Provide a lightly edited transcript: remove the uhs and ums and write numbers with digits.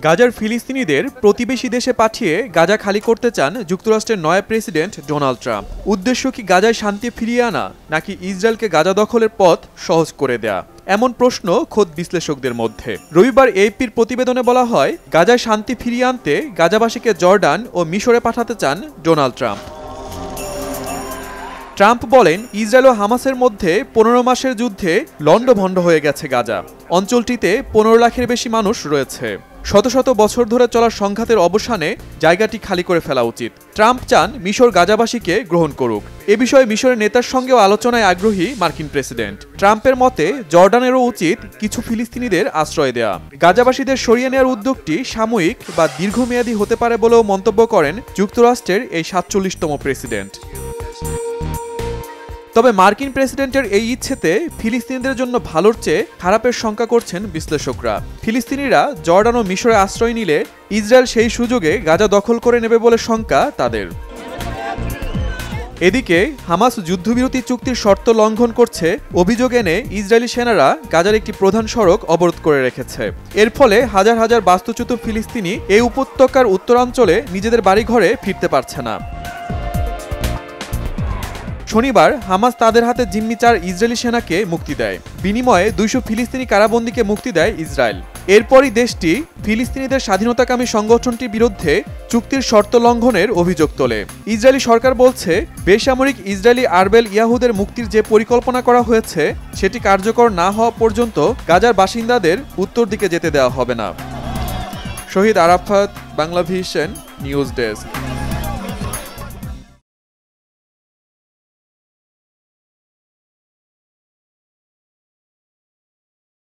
গাজার ফিলিস্তিনিদের প্রতিবেশী দেশে পাঠিয়ে গাজা খালি করতে চান যুক্তরাষ্ট্রের নয়া প্রেসিডেন্ট ডোনাল্ড ট্রাম্প। উদ্দেশ্য কি গাজায় শান্তি ফিরিয়ে আনা, নাকি ইসরায়েলকে গাজা দখলের পথ সহজ করে দেয়া? এমন প্রশ্ন খোদ বিশ্লেষকদের মধ্যে। রবিবার এপির প্রতিবেদনে বলা হয়, গাজায় শান্তি ফিরিয়ে আনতে গাজাবাসীকে জর্ডান ও মিশরে পাঠাতে চান ডোনাল্ড ট্রাম্প। ট্রাম্প বলেন, ইসরায়েল ও হামাসের মধ্যে 15 মাসের যুদ্ধে লণ্ডভণ্ড হয়ে গেছে গাজা। অঞ্চলটিতে 15 লাখের বেশি মানুষ রয়েছে। শত শত বছর ধরে চলা সংঘাতের অবসানে জায়গাটি খালি করে ফেলা উচিত। ট্রাম্প চান মিশর গাজাবাসীকে গ্রহণ করুক। এ বিষয়ে মিশরের নেতার সঙ্গেও আলোচনায় আগ্রহী মার্কিন প্রেসিডেন্ট। ট্রাম্পের মতে জর্ডানেরও উচিত কিছু ফিলিস্তিনিদের আশ্রয় দেয়া। গাজাবাসীদের সরিয়ে নেওয়ার উদ্যোগটি সাময়িক বা দীর্ঘমেয়াদী হতে পারে বলেও মন্তব্য করেন যুক্তরাষ্ট্রের এই 47তম প্রেসিডেন্ট। তবে মার্কিন প্রেসিডেন্টের এই ইচ্ছেতে ফিলিস্তিনিদের জন্য ভালোর চেয়ে খারাপের শঙ্কা করছেন বিশ্লেষকরা। ফিলিস্তিনিরা জর্ডান ও মিশরে আশ্রয় নিলে ইসরায়েল সেই সুযোগে গাজা দখল করে নেবে বলে শঙ্কা তাদের। এদিকে হামাস যুদ্ধবিরতি চুক্তির শর্ত লঙ্ঘন করছে অভিযোগ এনে ইসরায়েলি সেনারা গাজার একটি প্রধান সড়ক অবরোধ করে রেখেছে। এর ফলে হাজার হাজার বাস্তুচ্যুত ফিলিস্তিনি এই উপত্যকার উত্তরাঞ্চলে নিজেদের বাড়িঘরে ফিরতে পারছে না। শনিবার হামাস তাদের হাতে জিম্মি 4 ইসরায়েলি সেনাকে মুক্তি দেয়। বিনিময়ে 200 ফিলিস্তিনি কারাবন্দীকে মুক্তি দেয় ইসরায়েল। এরপরই দেশটি ফিলিস্তিনিদের স্বাধীনতাকামী সংগঠনটির বিরুদ্ধে চুক্তির শর্ত লঙ্ঘনের অভিযোগ তোলে। ইসরায়েলি সরকার বলছে, বেসামরিক ইসরায়েলি আরবেল ইয়াহুদের মুক্তির যে পরিকল্পনা করা হয়েছে সেটি কার্যকর না হওয়া পর্যন্ত গাজার বাসিন্দাদের উত্তর দিকে যেতে দেওয়া হবে না। Shahid Arafat, Bangla vision news desk.